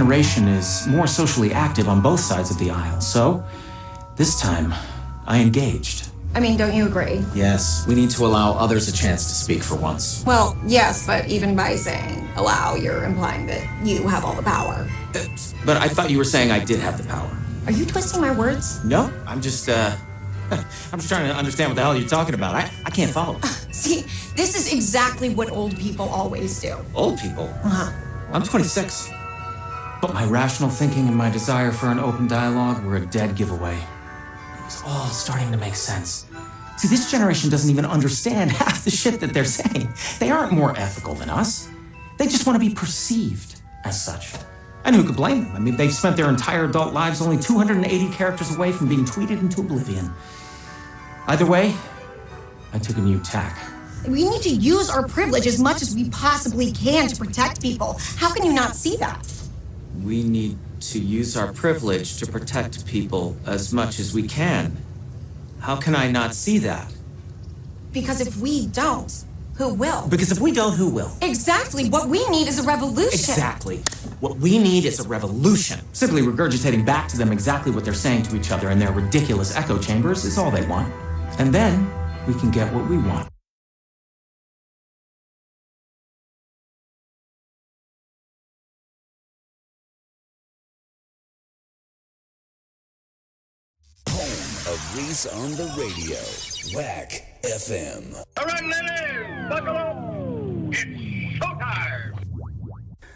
generation is more socially active on both sides of the aisle, so this time I engaged. I mean, don't you agree? Yes, we need to allow others a chance to speak for once. Well, yes, but even by saying allow, you're implying that you have all the power. But I thought you were saying I did have the power. Are you twisting my words? No, I'm just trying to understand what the hell you're talking about. I can't follow. See, this is exactly what old people always do. Old people? Uh-huh. I'm 26. But my rational thinking and my desire for an open dialogue were a dead giveaway. It was all starting to make sense. See, this generation doesn't even understand half the shit that they're saying. They aren't more ethical than us. They just want to be perceived as such. And who could blame them? I mean, they've spent their entire adult lives only 280 characters away from being tweeted into oblivion. Either way, I took a new tack. We need to use our privilege as much as we possibly can to protect people. How can you not see that? We need to use our privilege to protect people as much as we can. How can I not see that? Because if we don't, who will? Because if we don't, who will? Exactly. What we need is a revolution. Exactly. What we need is a revolution. Simply regurgitating back to them exactly what they're saying to each other in their ridiculous echo chambers is all they want. And then we can get what we want. Of Reese on the Radio, WAC FM. All right, ladies, buckle up. It's showtime.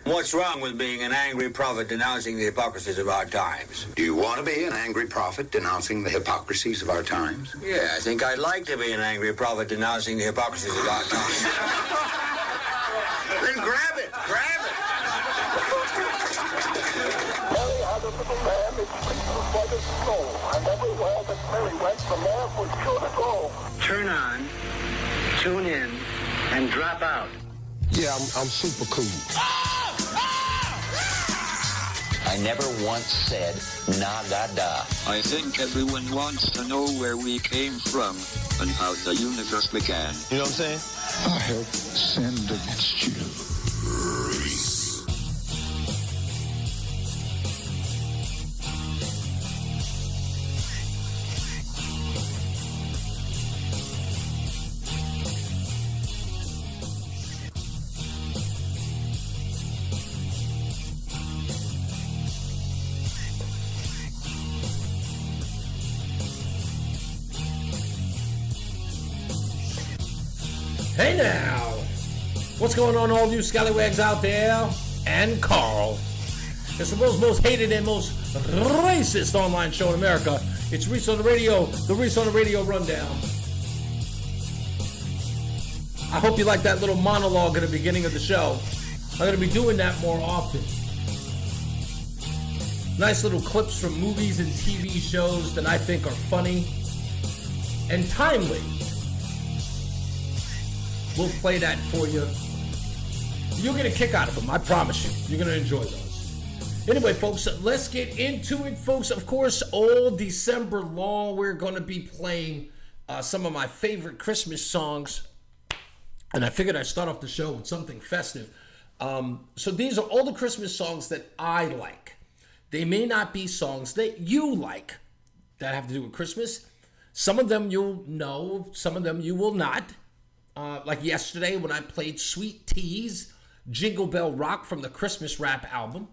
What's wrong with being an angry prophet denouncing the hypocrisies of our times? Do you want to be an angry prophet denouncing the hypocrisies of our times? Yeah, I think I'd like to be an angry prophet denouncing the hypocrisies of our times. Then grab it, grab it. Mary had a little lamb, its fleece was white as snow, and everywhere that Mary went, the lamb was sure to go. Turn on, tune in, and drop out. Yeah, I'm super cool. I never once said nagada. I think everyone wants to know where we came from and how the universe began. You know what I'm saying? I have sinned against you. Hey now! What's going on, all you scallywags out there? And Carl. It's the world's most hated and most racist online show in America. It's Reese on the Radio, the Reese on the Radio Rundown. I hope you like that little monologue at the beginning of the show. I'm going to be doing that more often. Nice little clips from movies and TV shows that I think are funny and timely. We'll play that for you. You'll get a kick out of them, I promise you. You're going to enjoy those. Anyway, folks, let's get into it, folks. Of course, all December long, we're going to be playing some of my favorite Christmas songs. And I figured I'd start off the show with something festive. So these are all the Christmas songs that I like. They may not be songs that you like that have to do with Christmas. Some of them you'll know, some of them you will not. Like yesterday when I played Sweet Tea's Jingle Bell Rock from the Christmas Rap album.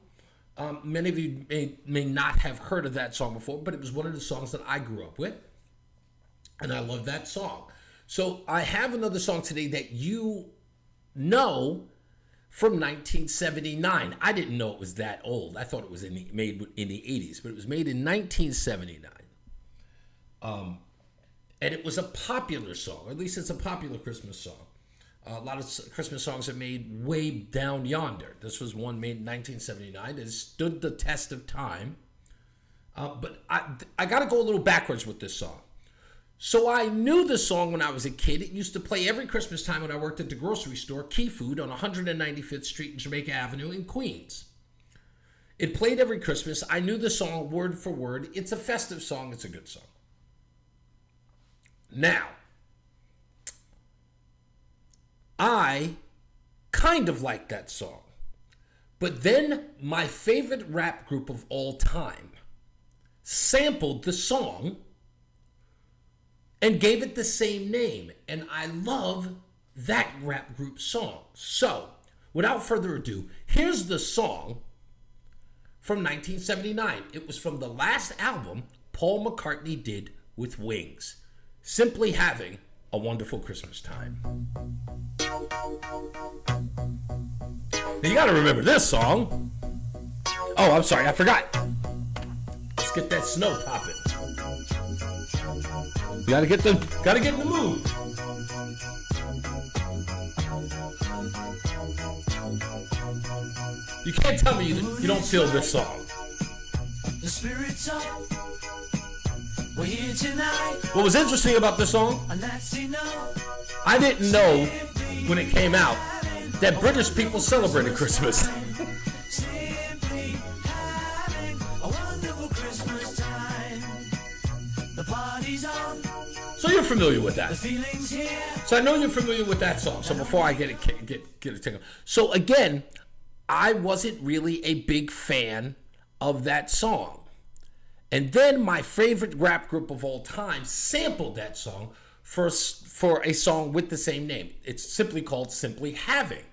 Many of you may not have heard of that song before, but it was one of the songs that I grew up with. And I love that song. So I have another song today that you know from 1979. I didn't know it was that old. I thought it was made in the 80s, but it was made in 1979. And it was a popular song, or at least it's a popular Christmas song. A lot of Christmas songs are made way down yonder. This was one made in 1979. It stood the test of time. But I got to go a little backwards with this song. So I knew the song when I was a kid. It used to play every Christmas time when I worked at the grocery store, Key Food, on 195th Street and Jamaica Avenue in Queens. It played every Christmas. I knew the song word for word. It's a festive song. It's a good song. Now, I kind of like that song, But then my favorite rap group of all time sampled the song and gave it the same name. And I love that rap group song. So, without further ado, here's the song from 1979. It was from the last album Paul McCartney did with Wings. Simply Having a Wonderful Christmas Time. Now you gotta remember this song. Oh, I'm sorry, I forgot. Let's get that snow popping. You gotta get in the mood. You can't tell me you don't feel this song. The spirit's up. We're here tonight. What was interesting about this song, I didn't know when it came out that British people celebrated Christmas. Simply having a wonderful Christmas time. The party's on. So you're familiar with that. The feeling's here. So I know you're familiar with that song. So before I get it taken. So again, I wasn't really a big fan of that song. And then my favorite rap group of all time sampled that song for a song with the same name. It's simply called Simply Having.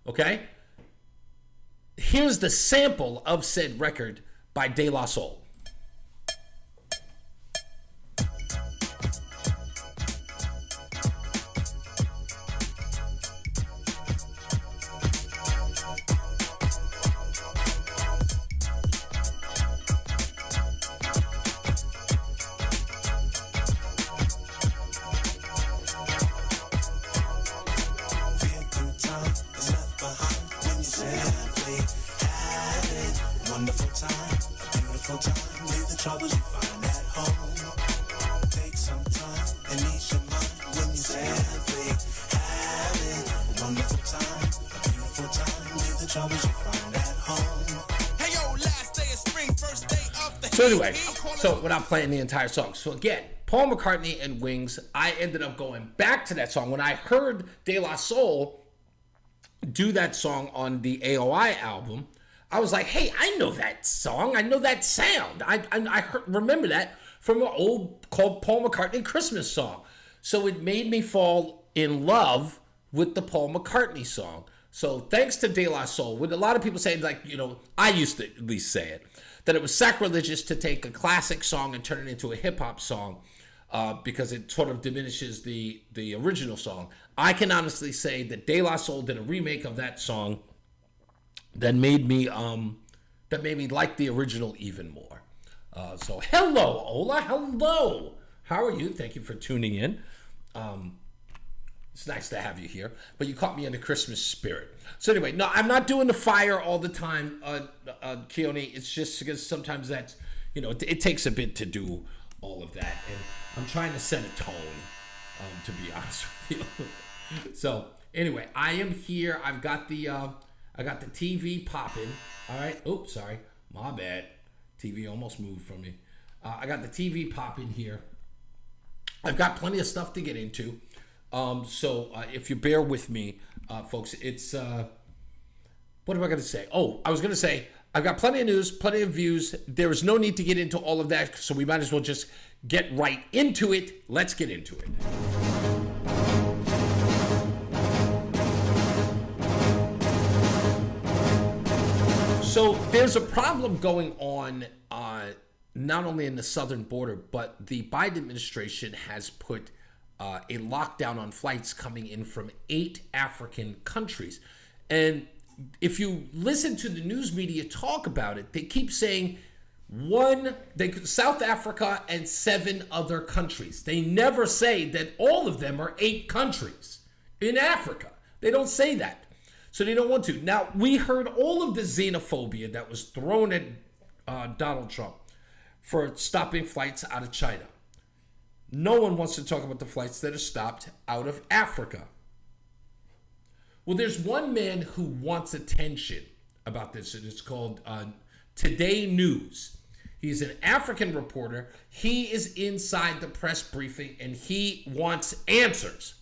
Okay? Here's the sample of said record by De La Soul. So anyway, so without playing the entire song. So again, Paul McCartney and Wings, I ended up going back to that song. When I heard De La Soul do that song on the AOI album, I was like, hey, I know that song. I know that sound. I remember that from an old called Paul McCartney Christmas song. So it made me fall in love with the Paul McCartney song. So thanks to De La Soul, with a lot of people saying, like, you know, I used to at least say it, that it was sacrilegious to take a classic song and turn it into a hip-hop song because it sort of diminishes the original song. I can honestly say that De La Soul did a remake of that song that made me like the original even more. So hello, Ola, hello. How are you? Thank you for tuning in. It's nice to have you here, but you caught me in the Christmas spirit. So anyway, no, I'm not doing the fire all the time, Keone. It's just because sometimes that's, you know, it takes a bit to do all of that, and I'm trying to set a tone, to be honest with you. So anyway, I am here. I've got the TV popping. All right. Oops, sorry, my bad. TV almost moved from me. I got the TV popping here. I've got plenty of stuff to get into. So if you bear with me, folks, it's, what am I going to say? Oh, I was going to say, I've got plenty of news, plenty of views. There is no need to get into all of that, so we might as well just get right into it. Let's get into it. So there's a problem going on, not only in the southern border, but the Biden administration has put a lockdown on flights coming in from 8 African countries. And if you listen to the news media talk about it, they keep saying South Africa and 7 other countries. They never say that all of them are 8 countries in Africa. They don't say that. So they don't want to. Now, we heard all of the xenophobia that was thrown at Donald Trump for stopping flights out of China. No one wants to talk about the flights that are stopped out of Africa. Well, there's one man who wants attention about this, and it's called Today News. He's an African reporter. He is inside the press briefing, and he wants answers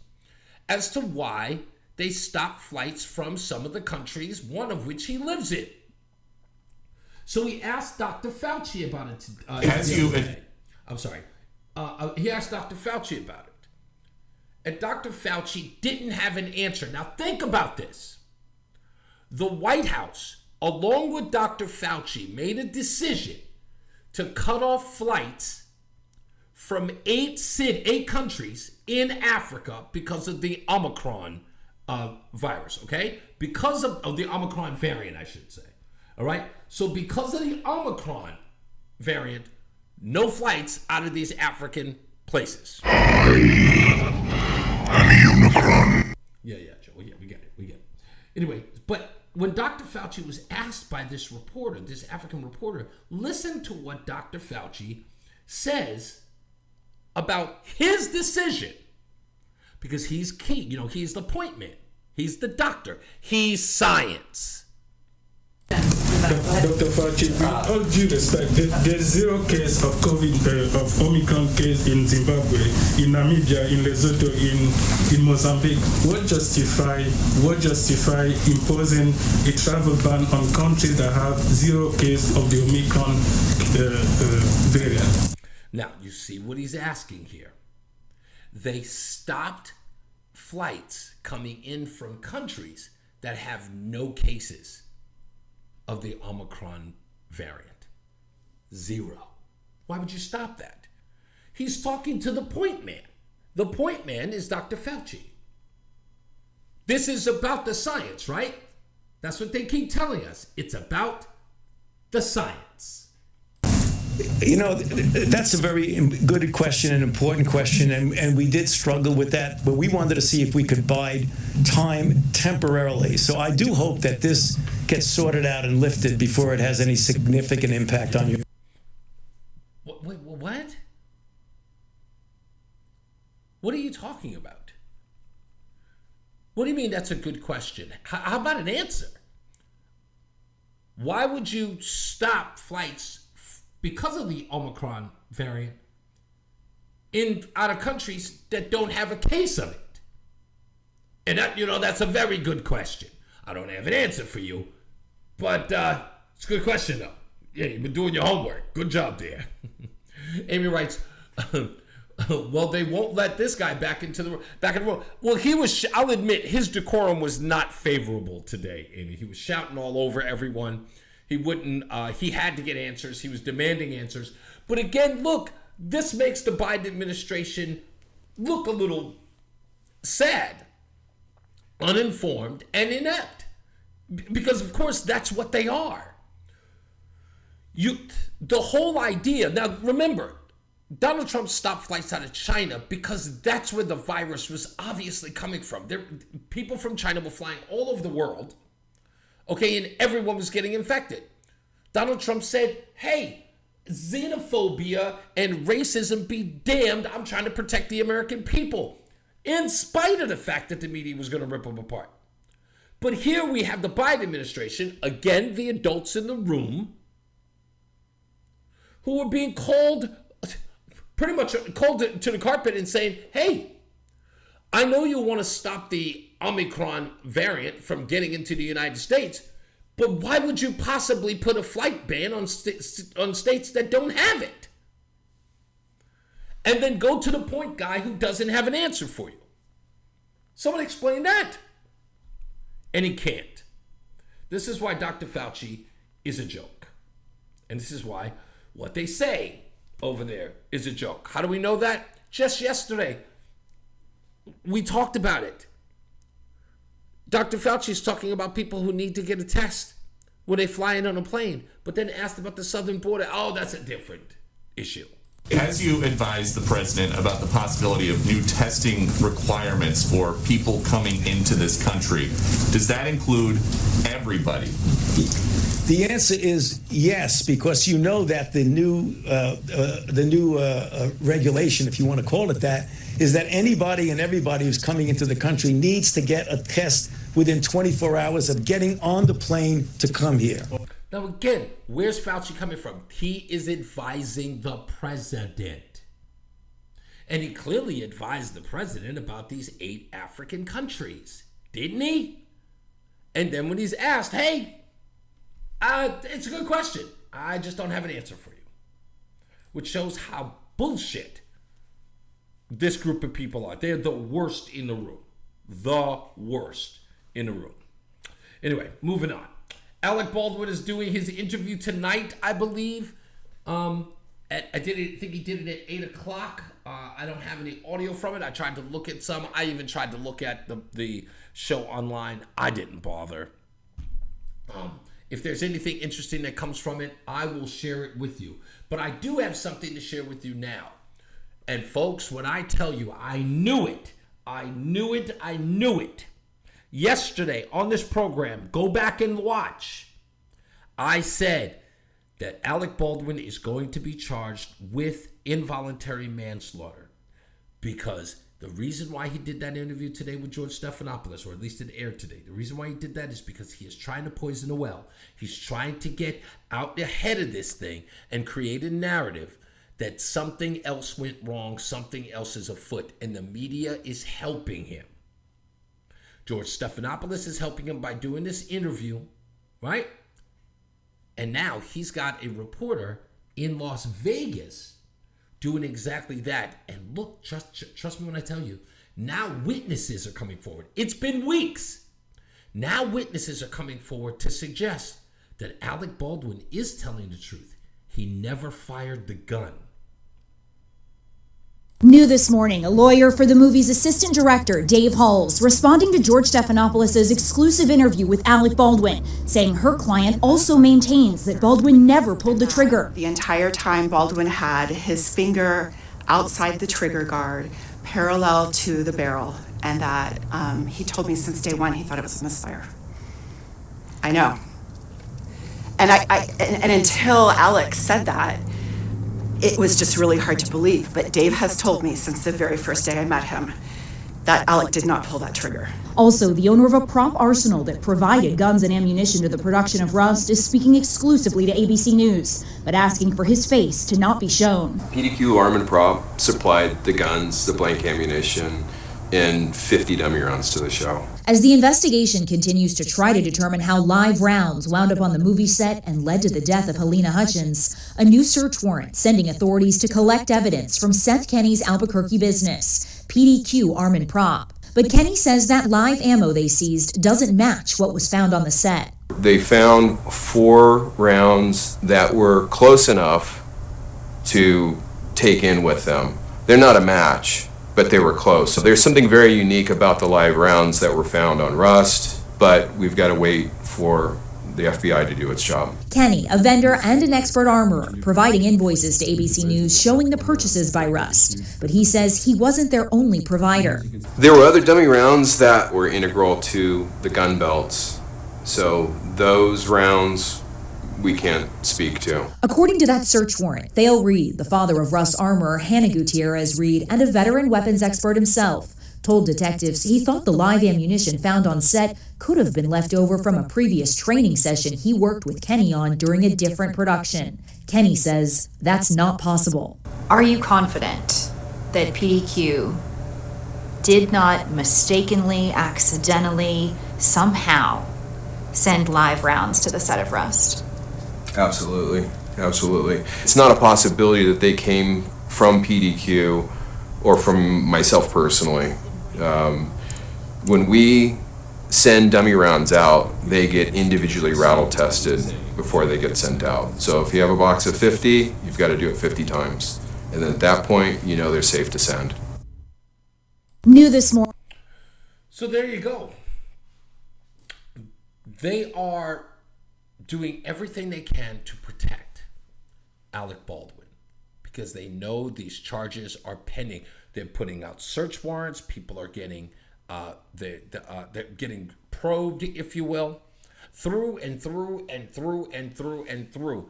as to why they stopped flights from some of the countries, one of which he lives in. So he asked Dr. Fauci about it. He asked Dr. Fauci about it. And Dr. Fauci didn't have an answer. Now think about this. The White House, along with Dr. Fauci, made a decision to cut off flights from 8 countries in Africa because of the Omicron virus, okay? Because of the Omicron variant, I should say. All right? So because of the Omicron variant, no flights out of these African places. I'm a Unicron. Yeah, Joe. Yeah, we get it. Anyway, but when Dr. Fauci was asked by this reporter, this African reporter, listen to what Dr. Fauci says about his decision. Because he's key. You know, he's the point man. He's the doctor. He's science. Dr. Fauci, with all due respect, there's 0 case of COVID, of Omicron case in Zimbabwe, in Namibia, in Lesotho, in Mozambique. What justify imposing a travel ban on countries that have 0 case of the Omicron variant? Now, you see what he's asking here. They stopped flights coming in from countries that have no cases of the Omicron variant. 0. Why would you stop that? He's talking to the point man. The point man is Dr. Fauci. This is about the science, right? That's what they keep telling us. It's about the science. You know, that's a very good question, an important question, and we did struggle with that, but we wanted to see if we could bide time temporarily. So I do hope that this gets sorted out and lifted before it has any significant impact on you. Wait, what? What are you talking about? What do you mean that's a good question? How about an answer? Why would you stop flights because of the Omicron variant out of countries that don't have a case of it? And that, that's a very good question. I don't have an answer for you, but it's a good question though. Yeah, you've been doing your homework. Good job there. Amy writes, well, they won't let this guy back in the room. Well, I'll admit, his decorum was not favorable today, Amy. He was shouting all over everyone. He had to get answers. He was demanding answers. But again, look, this makes the Biden administration look a little sad, uninformed, and inept. Because, of course, that's what they are. The whole idea, now remember, Donald Trump stopped flights out of China because that's where the virus was obviously coming from. People from China were flying all over the world. Okay, and everyone was getting infected. Donald Trump said, hey, xenophobia and racism be damned. I'm trying to protect the American people, in spite of the fact that the media was going to rip them apart. But here we have the Biden administration, again, the adults in the room, who are being pretty much called to the carpet and saying, hey, I know you want to stop the Omicron variant from getting into the United States, but why would you possibly put a flight ban on states that don't have it? And then go to the point guy who doesn't have an answer for you. Someone explain that. And he can't. This is why Dr. Fauci is a joke. And this is why what they say over there is a joke. How do we know that? Just yesterday, we talked about it. Dr. Fauci is talking about people who need to get a test when they fly in on a plane, but then asked about the southern border. Oh, that's a different issue. As you advised the president about the possibility of new testing requirements for people coming into this country, does that include everybody? The answer is yes, because you know that the new regulation, if you want to call it that, is that anybody and everybody who's coming into the country needs to get a test within 24 hours of getting on the plane to come here. Now again, where's Fauci coming from? He is advising the president. And he clearly advised the president about these 8 African countries. Didn't he? And then when he's asked, hey, it's a good question. I just don't have an answer for you. Which shows how bullshit this group of people are. They're the worst in the room. The worst in the room. Anyway, moving on. Alec Baldwin is doing his interview tonight, I believe. I think he did it at 8 o'clock. I don't have any audio from it. I tried to look at some. I even tried to look at the show online. I didn't bother. If there's anything interesting that comes from it, I will share it with you. But I do have something to share with you now. And folks, when I tell you, I knew it. Yesterday on this program, go back and watch. I said that Alec Baldwin is going to be charged with involuntary manslaughter because the reason why he did that interview today with George Stephanopoulos, or at least it aired today, the reason why he did that is because he is trying to poison the well. He's trying to get out ahead of this thing and create a narrative that something else went wrong, something else is afoot, and the media is helping him. George Stephanopoulos is helping him by doing this interview, right? And now he's got a reporter in Las Vegas doing exactly that. And look, trust me when I tell you, now witnesses are coming forward. It's been weeks. Now witnesses are coming forward to suggest that Alec Baldwin is telling the truth. He never fired the gun. New this morning, a lawyer for the movie's assistant director, Dave Halls, responding to George Stephanopoulos' exclusive interview with Alec Baldwin, saying her client also maintains that Baldwin never pulled the trigger. The entire time, Baldwin had his finger outside the trigger guard, parallel to the barrel, and that he told me since day one he thought it was a misfire. I know. And until Alec said that, it was just really hard to believe. But Dave has told me since the very first day I met him that Alec did not pull that trigger. Also, the owner of a prop arsenal that provided guns and ammunition to the production of Rust is speaking exclusively to ABC News, but asking for his face to not be shown. PDQ Arm and Prop supplied the guns, the blank ammunition, and 50 dummy rounds to the show. As the investigation continues to try to determine how live rounds wound up on the movie set and led to the death of Helena Hutchins, a new search warrant sending authorities to collect evidence from Seth Kenny's Albuquerque business, PDQ Arm and Prop. But Kenny says that live ammo they seized doesn't match what was found on the set. They found 4 rounds that were close enough to take in with them. They're not a match, but they were close. So there's something very unique about the live rounds that were found on Rust, but we've got to wait for the FBI to do its job. Kenny, a vendor and an expert armorer, providing invoices to ABC News showing the purchases by Rust. But he says he wasn't their only provider. There were other dummy rounds that were integral to the gun belts. So those rounds we can't speak to. According to that search warrant, Thale Reed, the father of Rust armorer Hannah Gutierrez Reed, and a veteran weapons expert himself, told detectives he thought the live ammunition found on set could have been left over from a previous training session he worked with Kenny on during a different production. Kenny says that's not possible. Are you confident that PDQ did not mistakenly, accidentally, somehow send live rounds to the set of Rust? Absolutely. It's not a possibility that they came from PDQ or from myself personally. When we send dummy rounds out, they get individually rattle tested before they get sent out. So if you have a box of 50, you've got to do it 50 times. And then at that point, you know they're safe to send. New this morning. So there you go. They are doing everything they can to protect Alec Baldwin because they know these charges are pending. They're putting out search warrants. People are getting they're getting probed, if you will, through and through and through and through and through.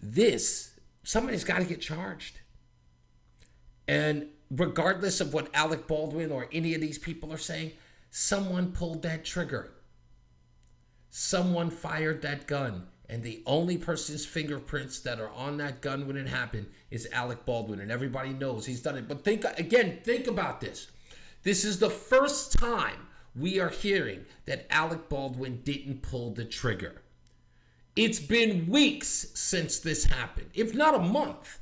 This, somebody's got to get charged. And regardless of what Alec Baldwin or any of these people are saying, someone pulled that trigger. Someone fired that gun, and the only person's fingerprints that are on that gun when it happened is Alec Baldwin, and everybody knows he's done it. But think about this. This is the first time we are hearing that Alec Baldwin didn't pull the trigger. It's been weeks since this happened, if not a month.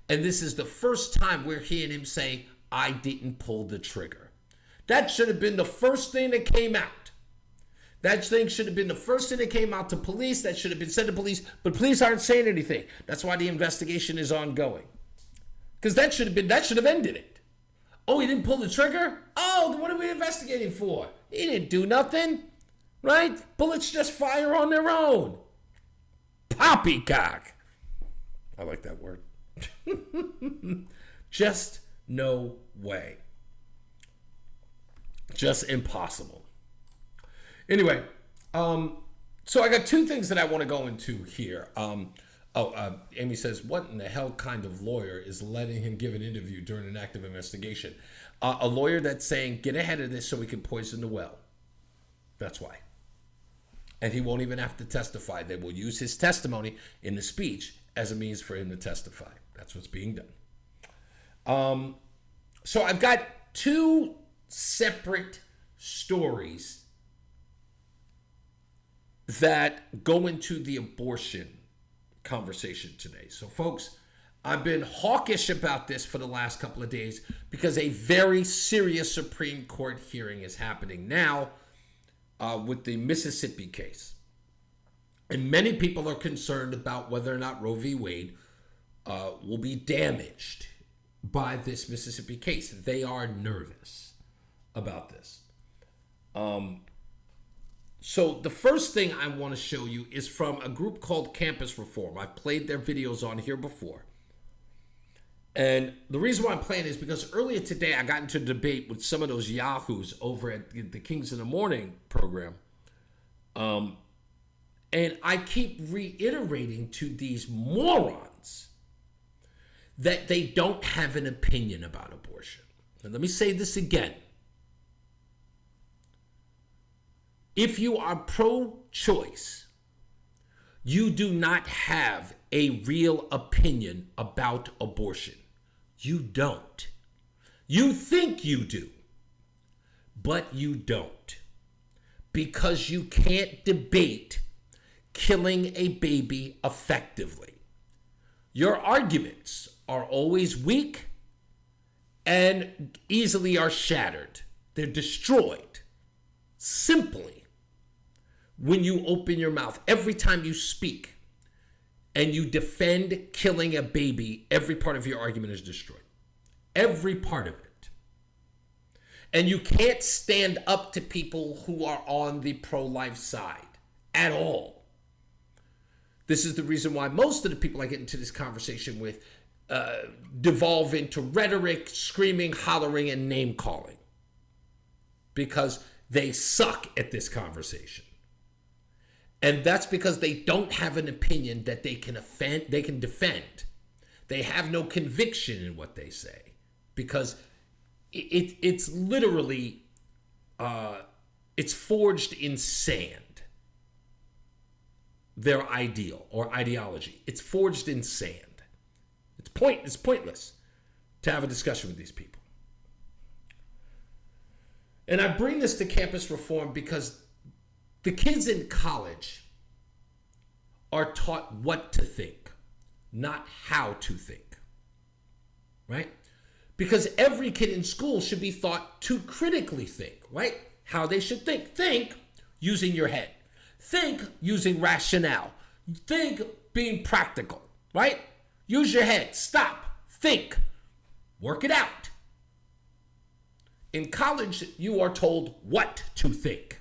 And this is the first time we're hearing him say, I didn't pull the trigger. That should have been the first thing that came out. That thing should have been the first thing that came out to police. That should have been said to police. But police aren't saying anything. That's why the investigation is ongoing. Because that should have ended it. Oh, he didn't pull the trigger? Oh, then what are we investigating for? He didn't do nothing, right? Bullets just fire on their own. Poppycock. I like that word. Just no way. Just impossible. Anyway, so I got two things that I want to go into here. Amy says, what in the hell kind of lawyer is letting him give an interview during an active investigation? A lawyer that's saying, get ahead of this so we can poison the well. That's why. And he won't even have to testify. They will use his testimony in the speech as a means for him to testify. That's what's being done. So I've got two separate stories that go into the abortion conversation today. So folks, I've been hawkish about this for the last couple of days because a very serious Supreme Court hearing is happening now with the Mississippi case. And many people are concerned about whether or not Roe v. Wade will be damaged by this Mississippi case. They are nervous about this. So the first thing I want to show you is from a group called Campus Reform. I've played their videos on here before. And the reason why I'm playing is because earlier today I got into a debate with some of those yahoos over at the Kings in the Morning program. And I keep reiterating to these morons that they don't have an opinion about abortion. And let me say this again. If you are pro-choice, you do not have a real opinion about abortion. You don't. You think you do, but you don't. Because you can't debate killing a baby effectively. Your arguments are always weak and easily are shattered. They're destroyed simply when you open your mouth. Every time you speak and you defend killing a baby, every part of your argument is destroyed. Every part of it. And you can't stand up to people who are on the pro-life side at all. This is the reason why most of the people I get into this conversation with devolve into rhetoric, screaming, hollering, and name-calling. Because they suck at this conversation. And that's because they don't have an opinion that they can defend. They have no conviction in what they say. Because it's literally, it's forged in sand. Their ideal or ideology. It's forged in sand. It's pointless to have a discussion with these people. And I bring this to Campus Reform because the kids in college are taught what to think, not how to think. Right? Because every kid in school should be taught to critically think, right? How they should think. Think using your head. Think using rationale. Think being practical, right? Use your head. Stop. Think. Work it out. In college, you are told what to think.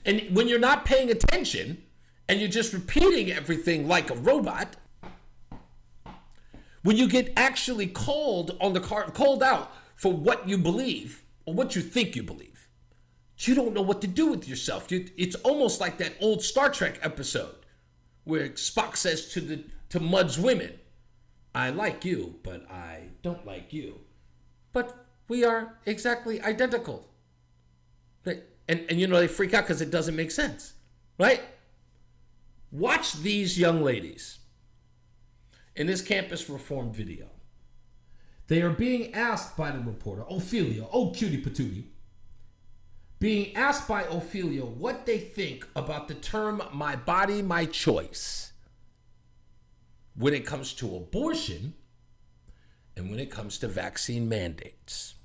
And when you're not paying attention and you're just repeating everything like a robot, when you get actually called out for what you believe or what you think you believe, you don't know what to do with yourself. It's almost like that old Star Trek episode where Spock says to Mud's women, I like you, but I don't like you. But we are exactly identical. And they freak out because it doesn't make sense, right? Watch these young ladies in this Campus Reform video. They are being asked by the reporter, Ophelia, oh cutie patootie, being asked by Ophelia what they think about the term "my body, my choice" when it comes to abortion and when it comes to vaccine mandates.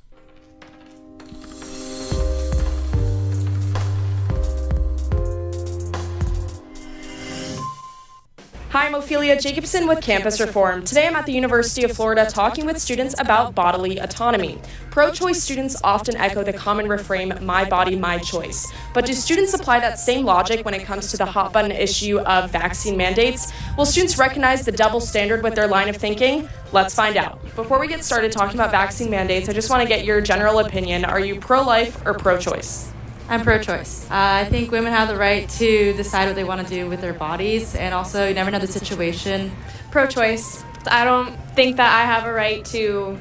Hi, I'm Ophelia Jacobson with Campus Reform. Today I'm at the University of Florida talking with students about bodily autonomy. Pro-choice students often echo the common refrain, "my body, my choice." But do students apply that same logic when it comes to the hot-button issue of vaccine mandates? Will students recognize the double standard with their line of thinking? Let's find out. Before we get started talking about vaccine mandates, I just want to get your general opinion. Are you pro-life or pro-choice? I'm pro-choice. I think women have the right to decide what they want to do with their bodies, and also you never know the situation. Pro-choice. I don't think that I have a right to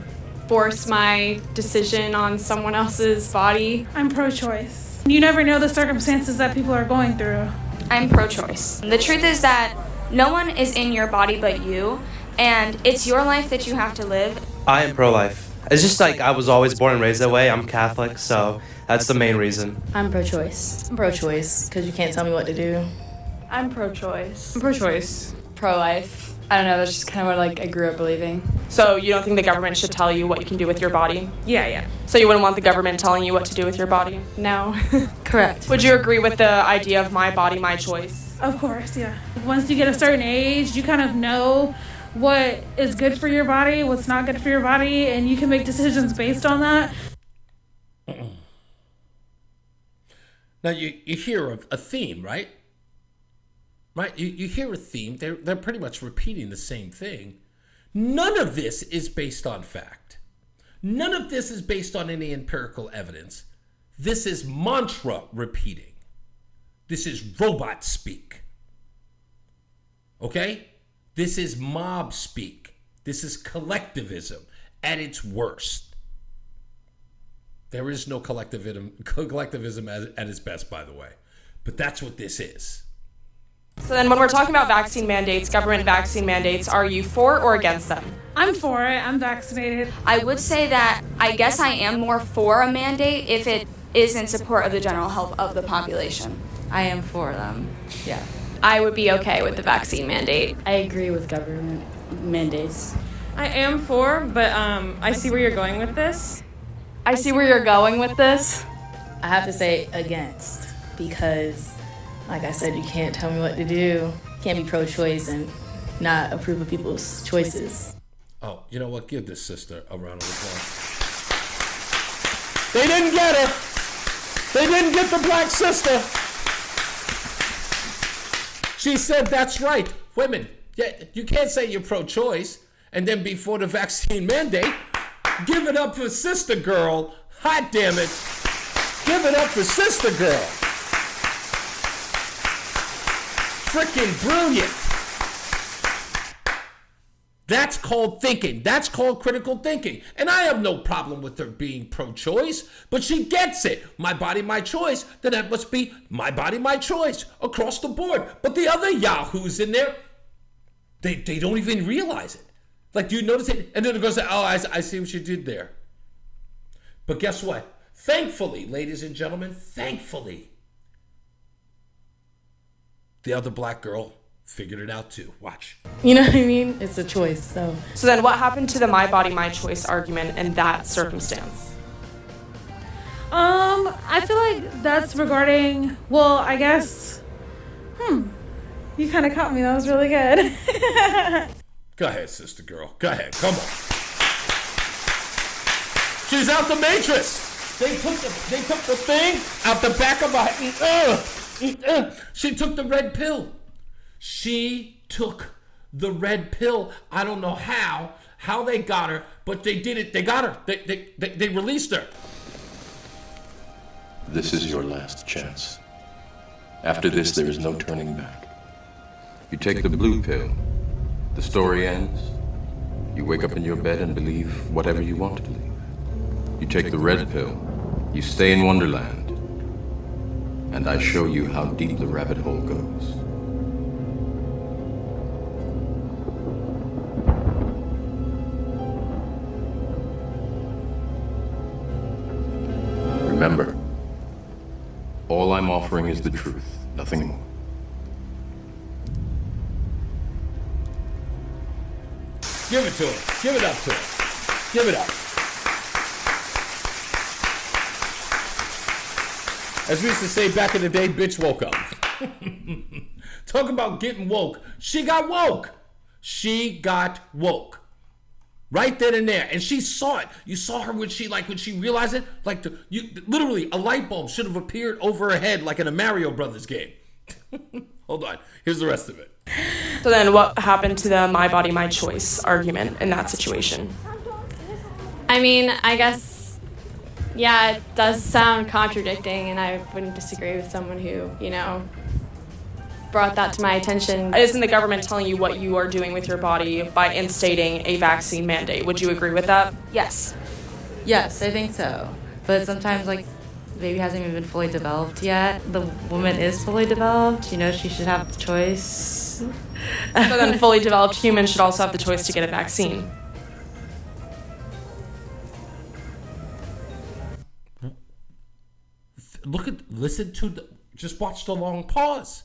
force my decision on someone else's body. I'm pro-choice. You never know the circumstances that people are going through. I'm pro-choice. The truth is that no one is in your body but you, and it's your life that you have to live. I am pro-life. It's just like I was always born and raised that way. I'm Catholic, so that's the main reason. I'm pro-choice. I'm pro-choice because you can't tell me what to do. I'm pro-choice. I'm pro-choice. Pro-life. I don't know, that's just kind of what I grew up believing. So you don't think the government should tell you what you can do with your body? Yeah. So you wouldn't want the government telling you what to do with your body? No. Correct. Would you agree with the idea of my body, my choice? Of course, yeah. Once you get a certain age, you kind of know what is good for your body, what's not good for your body, and you can make decisions based on that. Now, you hear a theme, right? Right? You hear a theme. They're pretty much repeating the same thing. None of this is based on fact. None of this is based on any empirical evidence. This is mantra repeating. This is robot speak. Okay? This is mob speak. This is collectivism at its worst. There is no collectivism at its best, by the way. But that's what this is. So then when we're talking about vaccine mandates, government vaccine mandates, are you for or against them? I'm for it. I'm vaccinated. I would say that I guess I am more for a mandate if it is in support of the general health of the population. I am for them. Yeah. I would be okay with the vaccine mandate. I agree with government mandates. I am for, but I see where you're going with this. I see where you're going with this. I have to say against because, like I said, you can't tell me what to do. You can't be pro-choice and not approve of people's choices. Oh, you know what? Give this sister a round of applause. They didn't get her. They didn't get the black sister. She said, that's right. Women, you can't say you're pro-choice and then before the vaccine mandate, give it up for sister girl. Hot damn it. Give it up for sister girl. Freaking brilliant. That's called thinking. That's called critical thinking. And I have no problem with her being pro-choice, but she gets it. My body, my choice. Then that must be my body, my choice across the board. But the other yahoos in there, they don't even realize it. Like, do you notice it? And then it goes, oh, I see what you did there. But guess what? Thankfully, ladies and gentlemen, thankfully, the other black girl figured it out too. Watch. You know what I mean? It's a choice, so. So then what happened to the my body, my choice argument in that circumstance? I feel like that's regarding, well, I guess, you kind of caught me. That was really good. Go ahead, sister girl. Go ahead. Come on. She's out the matrix. They took the thing out the back of my... She took the red pill. She took the red pill. I don't know how they got her, but they did it. They got her. They released her. This is your last chance. After this, there is no turning back. You take the blue pill. The story ends. You wake up in your bed and believe whatever you want to believe. You take the red pill. You stay in Wonderland. And I show you how deep the rabbit hole goes. Remember, I'm offering is the truth, nothing more. Give it to him. Give it up to him. Give it up. As we used to say back in the day, bitch woke up. Talk about getting woke. She got woke. She got woke. Right then and there. And she saw it. You saw her when she realized it. Literally, a light bulb should have appeared over her head like in a Mario Brothers game. Hold on. Here's the rest of it. So then what happened to the my body, my choice argument in that situation? I mean, I guess, yeah, it does sound contradicting, and I wouldn't disagree with someone who, brought that to my attention. Isn't the government telling you what you are doing with your body by instating a vaccine mandate? Would you agree with that? Yes. Yes, I think so. But sometimes, the baby hasn't even been fully developed yet. The woman is fully developed. She should have the choice. So then fully developed humans should also have the choice to get a vaccine. Just watch the long pause.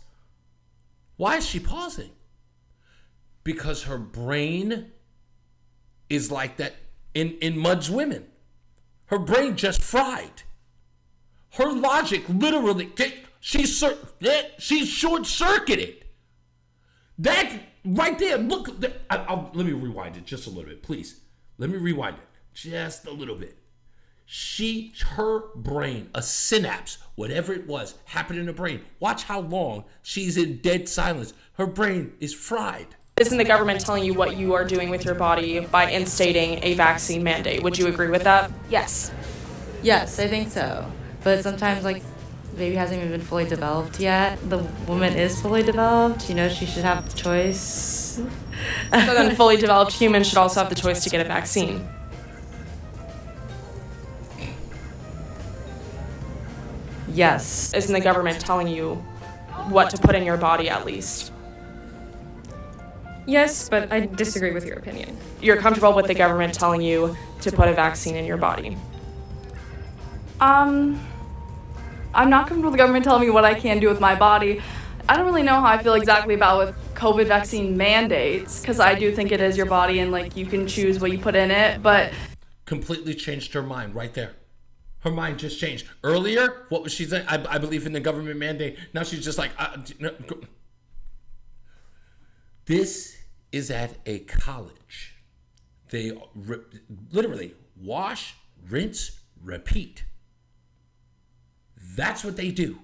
Why is she pausing? Because her brain is like that in Mud's women. Her brain just fried. Her logic literally, she's short-circuited. That right there, look, let me rewind it just a little bit, please. Let me rewind it just a little bit. Her brain, a synapse, whatever it was, happened in her brain. Watch how long she's in dead silence. Her brain is fried. Isn't the government telling you what you are doing with your body by instating a vaccine mandate? Would you agree with that? Yes. Yes, I think so. But sometimes, the baby hasn't even been fully developed yet. The woman is fully developed. She should have the choice. So then fully developed humans should also have the choice to get a vaccine. Yes. Isn't the government telling you what to put in your body at least? Yes, but I disagree with your opinion. You're comfortable with the government telling you to put a vaccine in your body? I'm not comfortable with the government telling me what I can do with my body. I don't really know how I feel exactly about with COVID vaccine mandates, because I do think it is your body and you can choose what you put in it, but... Completely changed her mind right there. Her mind just changed. Earlier, what was she saying? I believe in the government mandate. Now she's just like... This is at a college. They literally wash, rinse, repeat. That's what they do.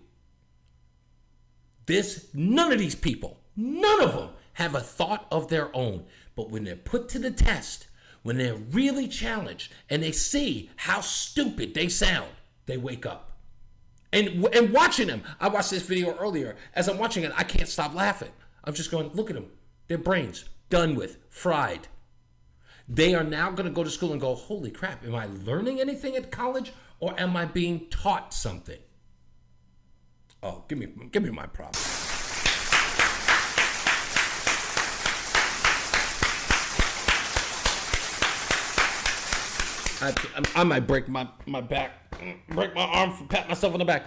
None of these people, none of them have a thought of their own. But when they're put to the test, when they're really challenged and they see how stupid they sound, they wake up. And watching them, I watched this video earlier. As I'm watching it, I can't stop laughing. I'm just going, look at them. Their brains, done with, fried. They are now going to go to school and go, holy crap, am I learning anything at college or am I being taught something? Oh, give me my props. I might break my back, break my arm, pat myself on the back.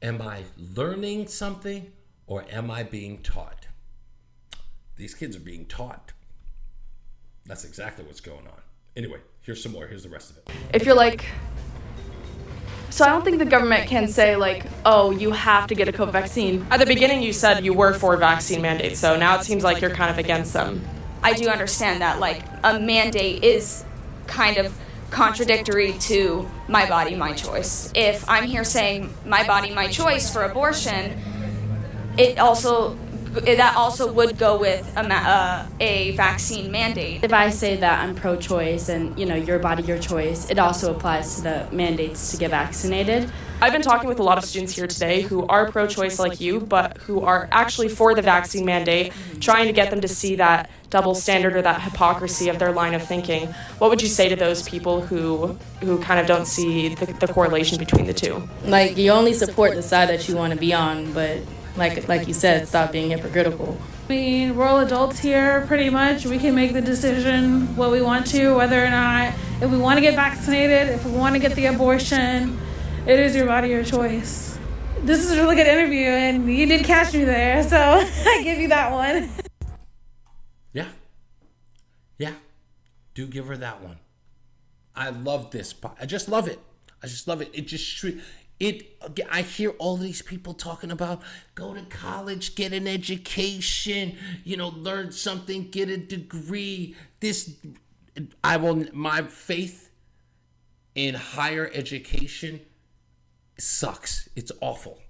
Am I learning something or am I being taught? These kids are being taught. That's exactly what's going on. Anyway, here's some more. Here's the rest of it. If you're so I don't think the government can say oh, you have to get a COVID vaccine. At the beginning you said you were for vaccine mandates, so now it seems like you're kind of against them. I do understand that a mandate is kind of contradictory to my body, my choice. If I'm here saying my body, my choice for abortion, that also would go with a vaccine mandate. If I say that I'm pro-choice and, your body, your choice, it also applies to the mandates to get vaccinated. I've been talking with a lot of students here today who are pro-choice like you, but who are actually for the vaccine mandate, trying to get them to see that double standard or that hypocrisy of their line of thinking. What would you say to those people who kind of don't see the correlation between the two? You only support the side that you want to be on, but like you said, stop being hypocritical. I mean, we're all adults here, pretty much. We can make the decision what we want to, whether or not, if we want to get vaccinated, if we want to get the abortion, it is your body, your choice. this is a really good interview, and you did catch me there, so I give you that one. Yeah. Do give her that one. I love this. I just love it. I hear all these people talking about go to college, get an education, learn something, get a degree. My faith in higher education sucks. It's awful.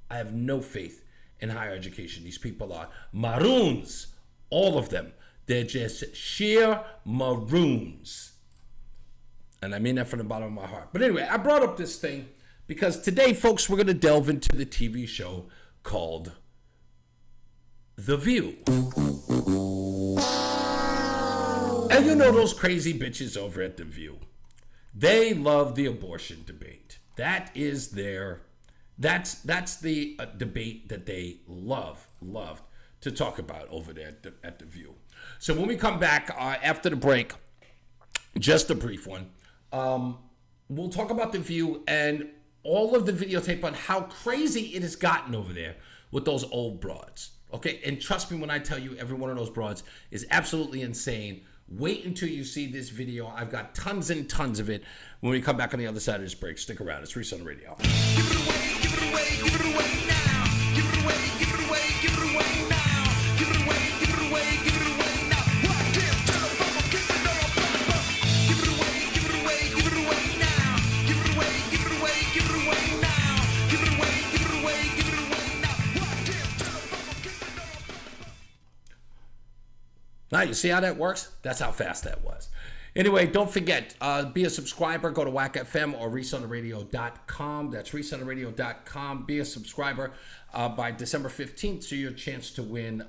I have no faith in higher education. These people are maroons, all of them. They're just sheer maroons. And I mean that from the bottom of my heart. But anyway, I brought up this thing because today, folks, we're going to delve into the TV show called The View. And you know those crazy bitches over at The View. They love the abortion debate. That's the debate that they loved to talk about over there at The View. So when we come back after the break, just a brief one, we'll talk about The View and all of the videotape on how crazy it has gotten over there with those old broads. Okay, and trust me when I tell you every one of those broads is absolutely insane. Wait until you see this video. I've got tons and tons of it. When we come back on the other side of this break, stick around. It's Reese on the Radio. Give it away, give it away, give it away now. Give it away, give it away, give it away now. Give it away, give it away, give it away now. What? Tell them I'm give it all. Give it away, give it away, give it away now. Give it away, give it away, give it away now. Give it away, give it away, give it away now. What? Tell them I'm give it all. Now, you see how that works? That's how fast that was. Anyway, don't forget, be a subscriber. Go to WAC FM or ReeseOnTheRadio.com. That's ReeseOnTheRadio.com. Be a subscriber by December 15th, so your chance to win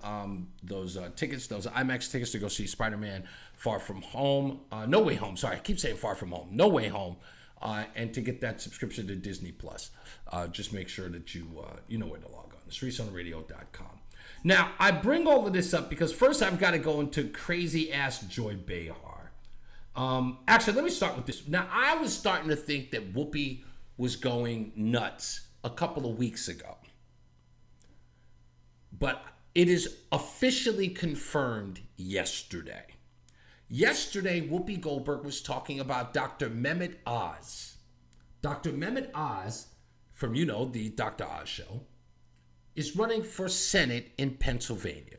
those tickets, those IMAX tickets to go see Spider-Man Far From Home. No Way Home, sorry. I keep saying Far From Home. No Way Home. And to get that subscription to Disney+. Just make sure that you know where to log on. It's ReeseOnTheRadio.com. Now, I bring all of this up because first I've got to go into crazy-ass Joy Behar. Actually, let me start with this. Now, I was starting to think that Whoopi was going nuts a couple of weeks ago. But it is officially confirmed yesterday. Yesterday, Whoopi Goldberg was talking about Dr. Mehmet Oz. Dr. Mehmet Oz, from, the Dr. Oz show, is running for Senate in Pennsylvania.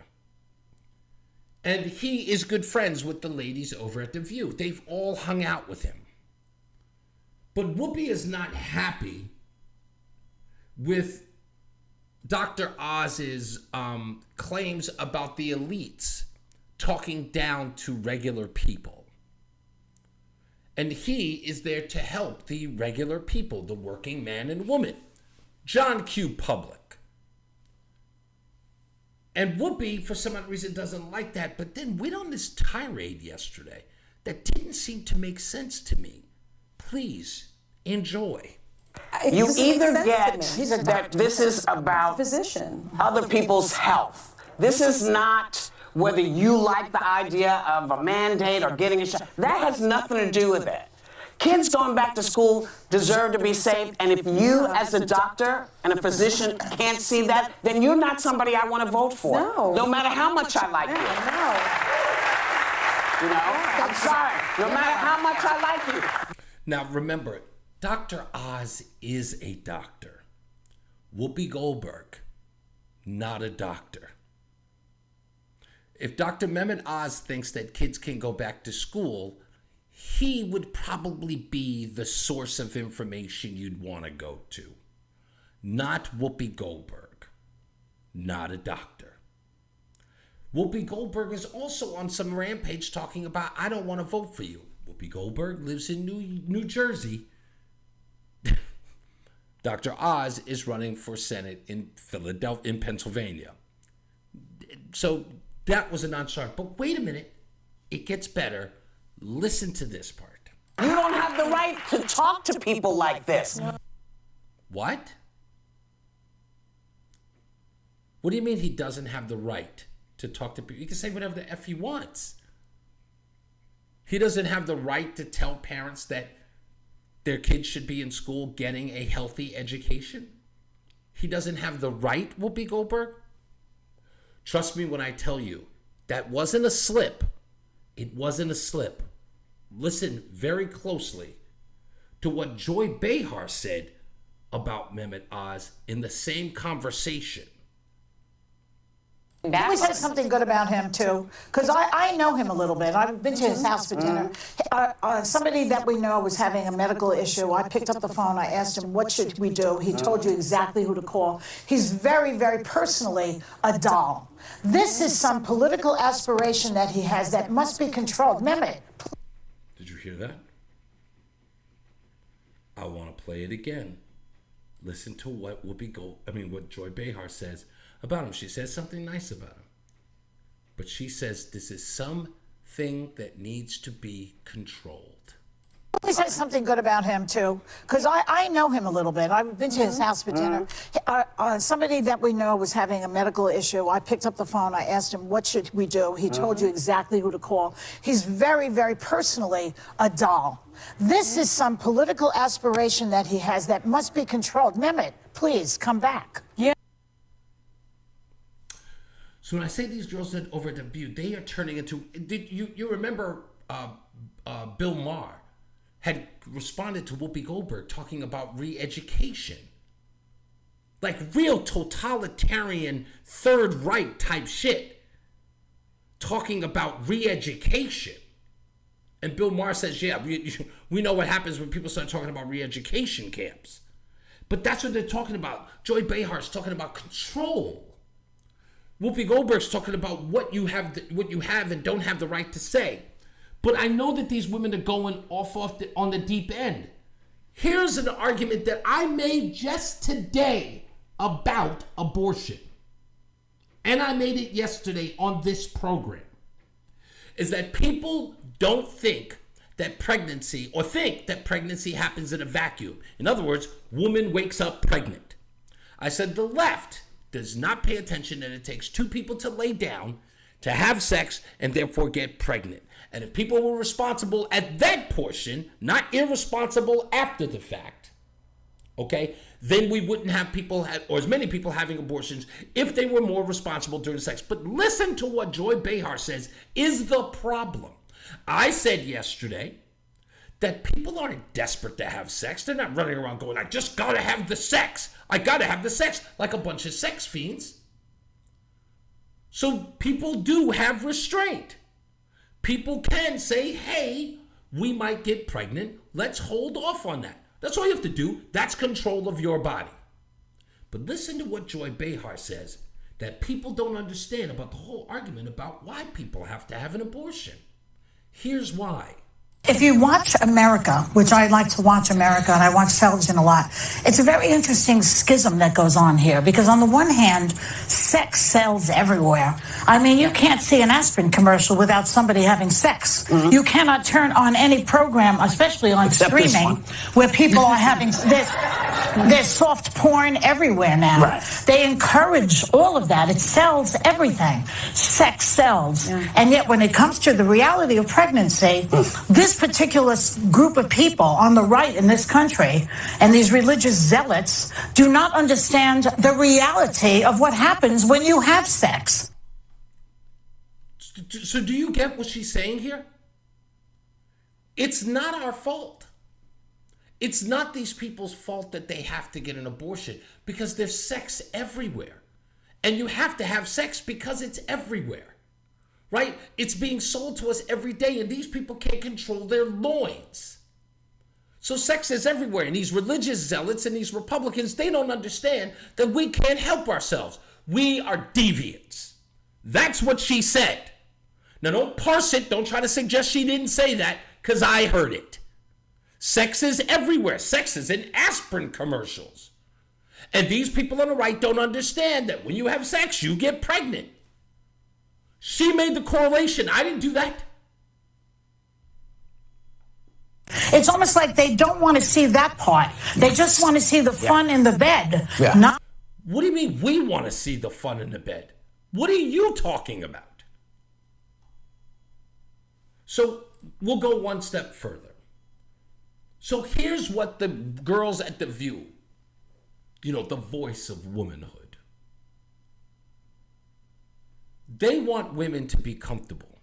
And he is good friends with the ladies over at The View. They've all hung out with him. But Whoopi is not happy with Dr. Oz's claims about the elites talking down to regular people. And he is there to help the regular people, the working man and woman. John Q. Public. And Whoopi, for some odd reason, doesn't like that, but then went on this tirade yesterday that didn't seem to make sense to me. Please, enjoy. You either get that this is about other people's health. This is not whether you like the idea of a mandate or getting a shot. That has nothing to do with it. Kids going back to school deserve to be safe, and if you as a doctor and a physician can't see that, then you're not somebody I want to vote for. No matter how much I like you. I'm sorry. No matter how much I like you. Now remember, Dr. Oz is a doctor. Whoopi Goldberg, not a doctor. If Dr. Mehmet Oz thinks that kids can go back to school, he would probably be the source of information you'd want to go to. Not Whoopi Goldberg. Not a doctor. Whoopi Goldberg is also on some rampage talking about, I don't want to vote for you. Whoopi Goldberg lives in New Jersey. Dr. Oz is running for Senate in Pennsylvania. So that was a non-starter. But wait a minute. It gets better. Listen to this part. You don't have the right to talk to people like this. What? What do you mean he doesn't have the right to talk to people? He can say whatever the F he wants. He doesn't have the right to tell parents that their kids should be in school getting a healthy education. he doesn't have the right, Whoopi Goldberg? Trust me when I tell you, that wasn't a slip. It wasn't a slip. Listen very closely to what Joy Behar said about Mehmet Oz in the same conversation. Can we say something good about him, too? Because I know him a little bit. I've been to his house for dinner. Somebody that we know was having a medical issue. I picked up the phone. I asked him, what should we do? He told you exactly who to call. He's very, very personally a doll. This is some political aspiration that he has that must be controlled. Mehmet. Did you hear that? I want to play it again. Listen to what what Joy Behar says about him. She says something nice about him. But she says this is something that needs to be controlled. Can we say something good about him, too? Because I know him a little bit. I've been to his house for dinner. Somebody that we know was having a medical issue. I picked up the phone. I asked him, what should we do? He told you exactly who to call. He's very, very personally a doll. This is some political aspiration that he has that must be controlled. Mehmet, please come back. Yeah. So when I say these girls that over at the View, they are turning into. Did you remember Bill Maher had responded to Whoopi Goldberg talking about re-education, like real totalitarian Third Reich type shit, talking about re-education. And Bill Maher says, yeah, we know what happens when people start talking about re-education camps. But that's what they're talking about. Joy Behar's talking about control. Whoopi Goldberg's talking about what you have and don't have the right to say. But I know that these women are going on the deep end. Here's an argument that I made just today about abortion. And I made it yesterday on this program. Is that people don't think that pregnancy happens in a vacuum. In other words, woman wakes up pregnant. I said the left does not pay attention that it takes two people to lay down, to have sex, and therefore get pregnant. And if people were responsible at that portion, not irresponsible after the fact, okay, then we wouldn't have or as many people having abortions if they were more responsible during sex. But listen to what Joy Behar says is the problem. I said yesterday that people aren't desperate to have sex. They're not running around going, I just gotta have the sex. I gotta have the sex, like a bunch of sex fiends. So people do have restraint. People can say, hey, we might get pregnant. Let's hold off on that. That's all you have to do. That's control of your body. But listen to what Joy Behar says that people don't understand about the whole argument about why people have to have an abortion. Here's why. If you watch America, which I like to watch America, and I watch television a lot, it's a very interesting schism that goes on here. Because on the one hand, sex sells everywhere. I mean, you can't see an aspirin commercial without somebody having sex. Mm-hmm. You cannot turn on any program, especially on streaming, where people are having this. There's soft porn everywhere now. Right. They encourage all of that. It sells everything. Sex sells. Yeah. And yet when it comes to the reality of pregnancy, this particular group of people on the right in this country and these religious zealots do not understand the reality of what happens when you have sex. So do you get what she's saying here? It's not our fault. It's not these people's fault that they have to get an abortion because there's sex everywhere. And you have to have sex because it's everywhere, right? It's being sold to us every day and these people can't control their loins. So sex is everywhere. And these religious zealots and these Republicans, they don't understand that we can't help ourselves. We are deviants. That's what she said. Now don't parse it. Don't try to suggest she didn't say that because I heard it. Sex is everywhere. Sex is in aspirin commercials. And these people on the right don't understand that when you have sex, you get pregnant. She made the correlation. I didn't do that. It's almost like they don't want to see that part. They just want to see the fun in the bed. Yeah. What do you mean we want to see the fun in the bed? What are you talking about? So we'll go one step further. So here's what the girls at The View the voice of womanhood. They want women to be comfortable.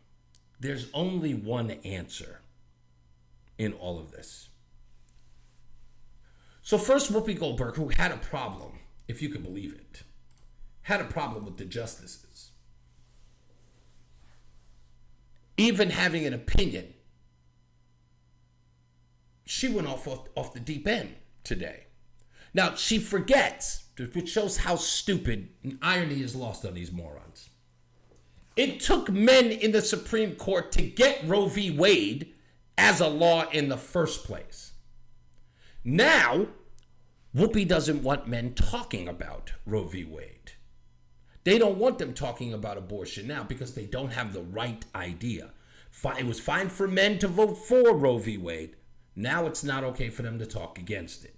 There's only one answer in all of this. So first, Whoopi Goldberg, who had a problem, if you can believe it, had a problem with the justices even having an opinion. She went off the deep end today. Now, she forgets, which shows how stupid and irony is lost on these morons. It took men in the Supreme Court to get Roe v. Wade as a law in the first place. Now, Whoopi doesn't want men talking about Roe v. Wade. They don't want them talking about abortion now because they don't have the right idea. It was fine for men to vote for Roe v. Wade. Now it's not okay for them to talk against it.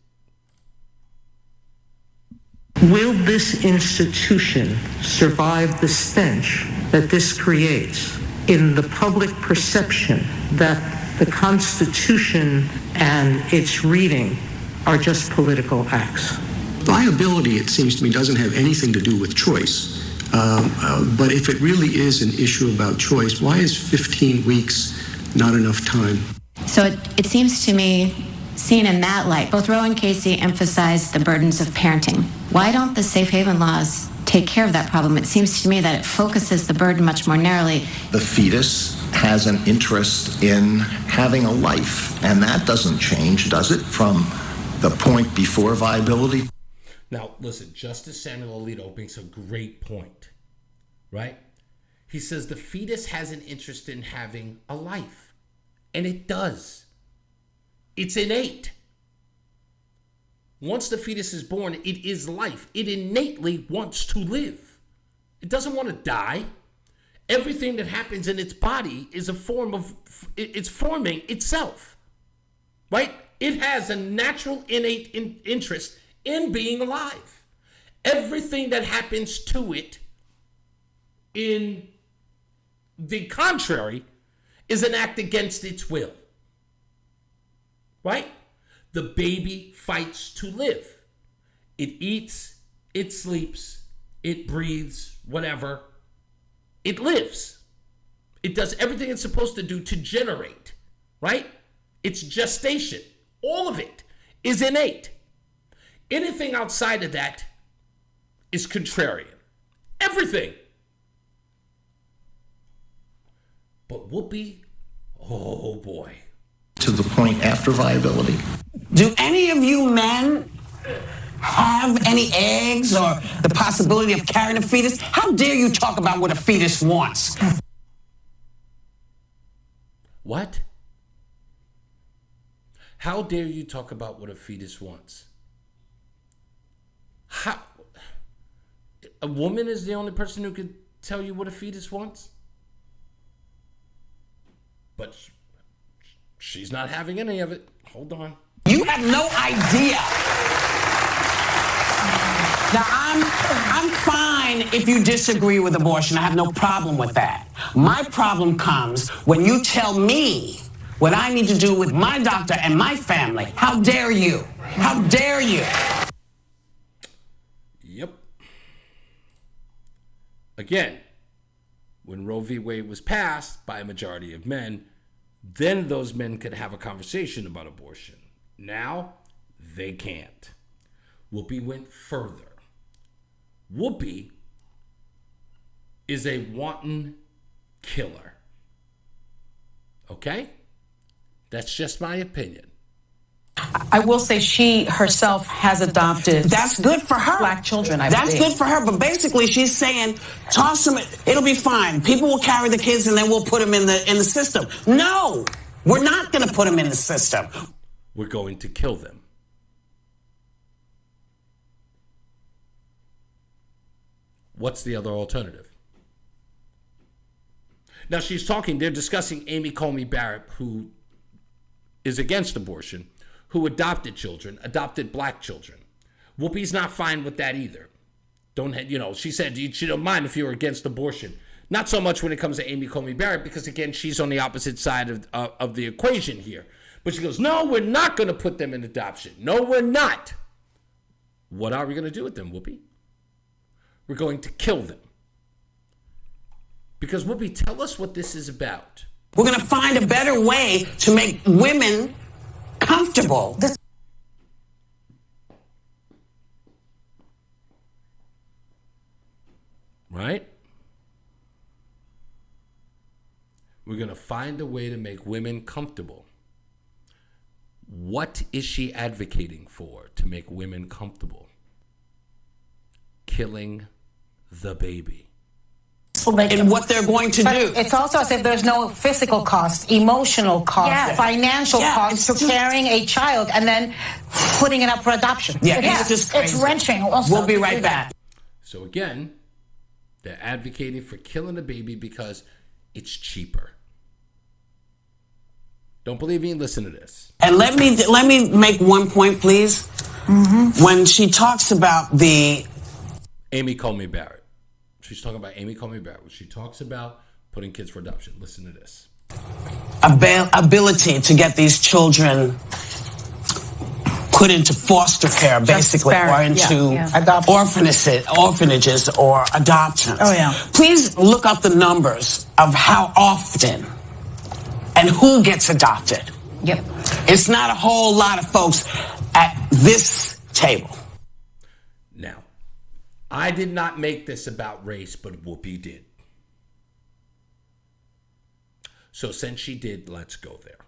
Will this institution survive the stench that this creates in the public perception that the Constitution and its reading are just political acts? Viability, it seems to me, doesn't have anything to do with choice. But if it really is an issue about choice, why is 15 weeks not enough time? So it seems to me, seen in that light, both Roe and Casey emphasized the burdens of parenting. Why don't the safe haven laws take care of that problem? It seems to me that it focuses the burden much more narrowly. The fetus has an interest in having a life, and that doesn't change, does it, from the point before viability? Now, listen, Justice Samuel Alito makes a great point, right? He says the fetus has an interest in having a life, and it does. It's innate. Once the fetus is born, it is life. It innately wants to live. It doesn't want to die. Everything that happens in its body is a form of, it's forming itself, right? It has a natural innate interest in being alive. Everything that happens to it in the contrary is an act against its will. Right? The baby fights to live. It eats, it sleeps, it breathes, whatever. It lives. It does everything it's supposed to do to generate, right? It's gestation. All of it is innate. Anything outside of that is contrarian. Everything. But Whoopi, oh boy. To the point after viability. Do any of you men have any eggs or the possibility of carrying a fetus? How dare you talk about what a fetus wants? What? How dare you talk about what a fetus wants? How? A woman is the only person who could tell you what a fetus wants? But she's not having any of it. Hold on. You have no idea. Now, I'm fine if you disagree with abortion. I have no problem with that. My problem comes when you tell me what I need to do with my doctor and my family. How dare you? How dare you? Yep. Again, when Roe v. Wade was passed by a majority of men, then those men could have a conversation about abortion. Now, they can't. Whoopi went further. Whoopi is a wanton killer. Okay? That's just my opinion. I will say she herself has adopted. That's good for her. Black children, I That's believe. good for her, but basically she's saying, toss them, it'll be fine. People will carry the kids and then we'll put them in the system. No, we're not going to put them in the system. We're going to kill them. What's the other alternative? Now they're discussing Amy Coney Barrett, who is against abortion, who adopted black children. Whoopi's not fine with that either. She said she don't mind if you're against abortion. Not so much when it comes to Amy Coney Barrett, because again, she's on the opposite side of the equation here. But she goes, no, we're not going to put them in adoption. No, we're not. What are we going to do with them, Whoopi? We're going to kill them. Because, Whoopi, tell us what this is about. We're going to find a better way to make women comfortable. Right? We're going to find a way to make women comfortable. What is she advocating for to make women comfortable? Killing the baby. And what they're going to do. It's also as if there's no physical cost, emotional cost, financial cost to carrying a child and then putting it up for adoption. Yeah, it's just crazy. It's wrenching also. We'll be right back. So again, they're advocating for killing a baby because it's cheaper. Don't believe me? Listen to this. And let me make one point, please. Mm-hmm. When she talks about the Amy Comey Barrett. She's talking about Amy Comey Barrett. She talks about putting kids for adoption. Listen to this. Ability to get these children put into foster care, basically, or into orphanages or adoptions. Oh, yeah. Please look up the numbers of how often and who gets adopted. Yep. It's not a whole lot of folks at this table. Now, I did not make this about race, but Whoopi did. So since she did, let's go there.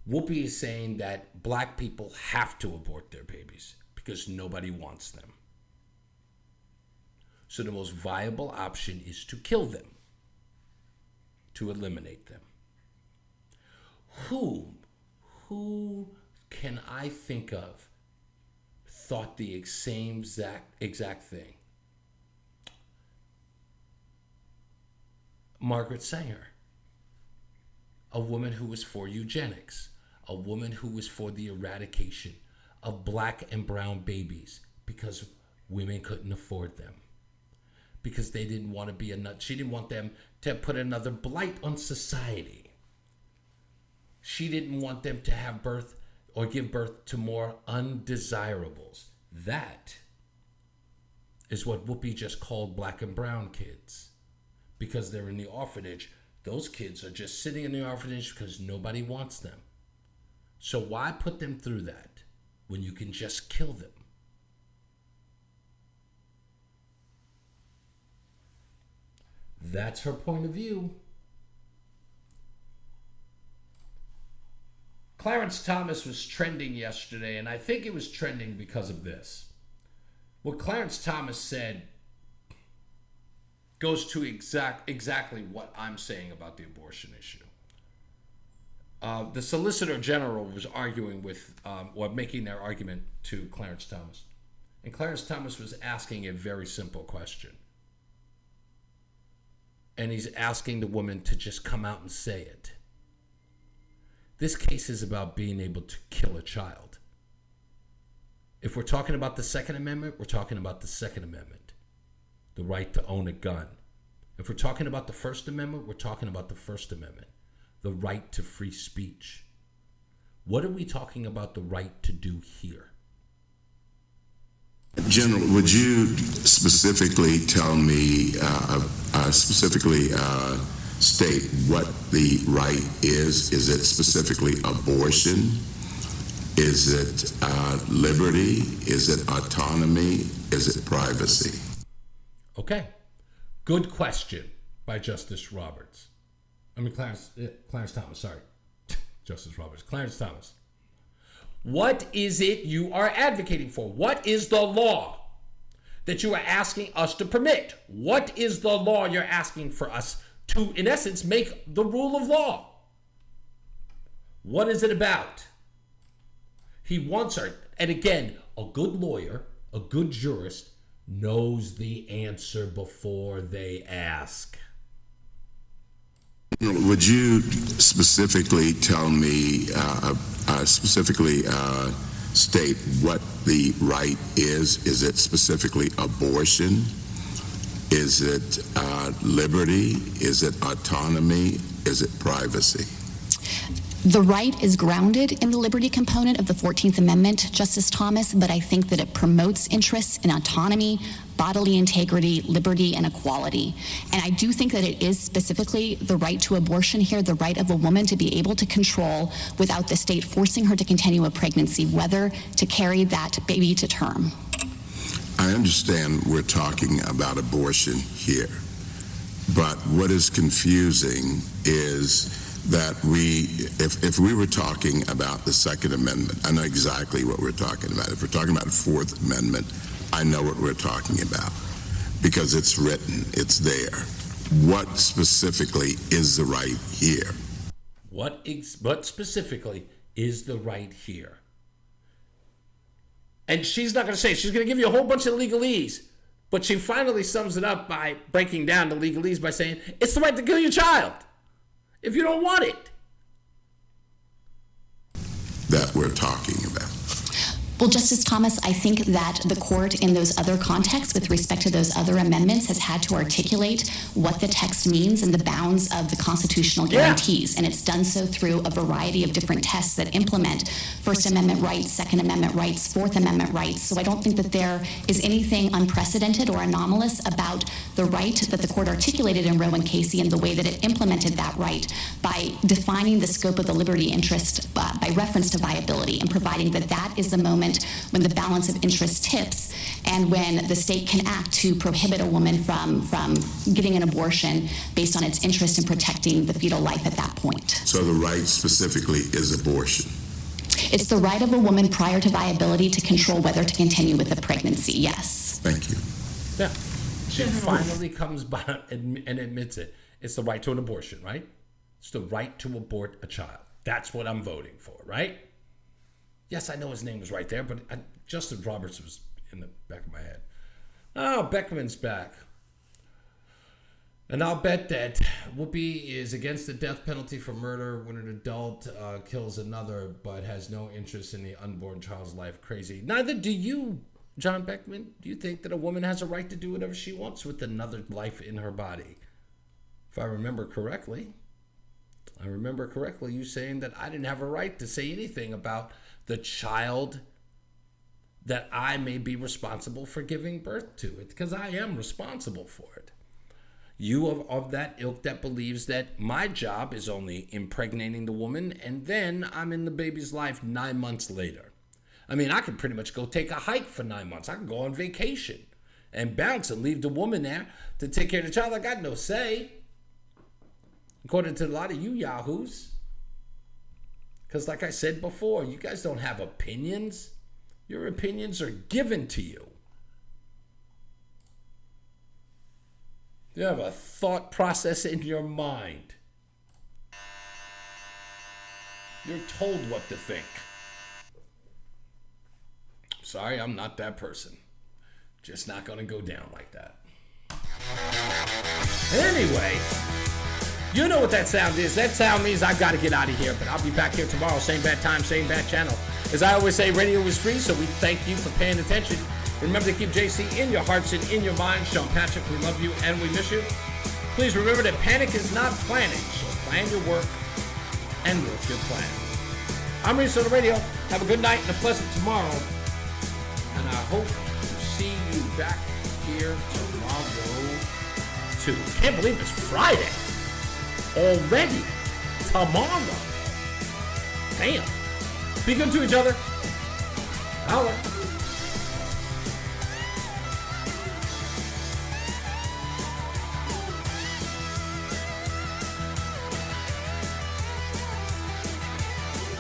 Whoopi is saying that black people have to abort their babies because nobody wants them. So the most viable option is to kill them, to eliminate them. Who can I think of thought the same exact thing? Margaret Sanger, a woman who was for eugenics, a woman who was for the eradication of black and brown babies because women couldn't afford them, because they didn't want to be she didn't want them to put another blight on society. She didn't want them to have birth or give birth to more undesirables. That is what Whoopi just called black and brown kids. Because they're in the orphanage, those kids are just sitting in the orphanage because nobody wants them. So why put them through that when you can just kill them? That's her point of view. Clarence Thomas was trending yesterday, and I think it was trending because of this. What Clarence Thomas said goes to exactly what I'm saying about the abortion issue. The Solicitor General was arguing with, or making their argument to Clarence Thomas. And Clarence Thomas was asking a very simple question. And he's asking the woman to just come out and say it. This case is about being able to kill a child. If we're talking about the Second Amendment, we're talking about the Second Amendment. The right to own a gun. If we're talking about the First Amendment, we're talking about the First Amendment. The right to free speech. What are we talking about the right to do here? General, would you specifically tell me, state what the right is? Is it specifically abortion? Is it liberty? Is it autonomy? Is it privacy? Okay. Good question by Justice Roberts. Clarence Thomas, sorry. Justice Roberts. Clarence Thomas. What is it you are advocating for? What is the law that you are asking us to permit? What is the law you're asking for us to, in essence, make the rule of law? What is it about? He wants her, and again, a good lawyer, a good jurist, knows the answer before they ask. Would you specifically tell me, state what the right is? Is it specifically abortion? Is it liberty? Is it autonomy? Is it privacy? The right is grounded in the liberty component of the 14th Amendment, Justice Thomas, but I think that it promotes interests in autonomy, bodily integrity, liberty, and equality. And I do think that it is specifically the right to abortion here, the right of a woman to be able to control without the state forcing her to continue a pregnancy, whether to carry that baby to term. I understand we're talking about abortion here, but what is confusing is that if we were talking about the Second Amendment, I know exactly what we're talking about. If we're talking about the Fourth Amendment, I know what we're talking about because it's written, it's there. What specifically is the right here? What specifically is the right here? And she's not going to say, she's going to give you a whole bunch of legalese, but she finally sums it up by breaking down the legalese by saying, it's the right to kill your child if you don't want it. That we're talking about. Well, Justice Thomas, I think that the court in those other contexts with respect to those other amendments has had to articulate what the text means and the bounds of the constitutional guarantees. And it's done so through a variety of different tests that implement First Amendment rights, Second Amendment rights, Fourth Amendment rights. So I don't think that there is anything unprecedented or anomalous about the right that the court articulated in Roe and Casey and the way that it implemented that right by defining the scope of the liberty interest by reference to viability and providing that that is the moment when the balance of interest tips and when the state can act to prohibit a woman from getting an abortion based on its interest in protecting the fetal life at that point. So the right specifically is abortion. It's the right of a woman prior to viability to control whether to continue with the pregnancy, yes. Thank you. Yeah. She finally comes by and admits it. It's the right to an abortion, right? It's the right to abort a child. That's what I'm voting for, right? Yes, I know his name was right there, but Justin Roberts was in the back of my head. Oh, Beckman's back. And I'll bet that Whoopi is against the death penalty for murder when an adult kills another but has no interest in the unborn child's life. Crazy. Neither do you, John Beckman. Do you think that a woman has a right to do whatever she wants with another life in her body? If I remember correctly, you saying that I didn't have a right to say anything about the child that I may be responsible for giving birth to it, because I am responsible for it. You are of that ilk that believes that my job is only impregnating the woman and then I'm in the baby's life 9 months later. I mean, I could pretty much go take a hike for 9 months. I can go on vacation and bounce and leave the woman there to take care of the child. I got no say, according to a lot of you yahoos. Because like I said before, you guys don't have opinions. Your opinions are given to you. You have a thought process in your mind. You're told what to think. Sorry, I'm not that person. Just not going to go down like that. Anyway, you know what that sound is. That sound means I've got to get out of here, but I'll be back here tomorrow. Same bad time, same bad channel. As I always say, radio is free, so we thank you for paying attention. Remember to keep JC in your hearts and in your minds. Sean Patrick, we love you and we miss you. Please remember that panic is not planning, so plan your work and work your plan. I'm Reese On The Radio. Have a good night and a pleasant tomorrow. And I hope to see you back here tomorrow, too. Can't believe it's Friday. Already. Tomorrow. Damn. Be good to each other. Holla.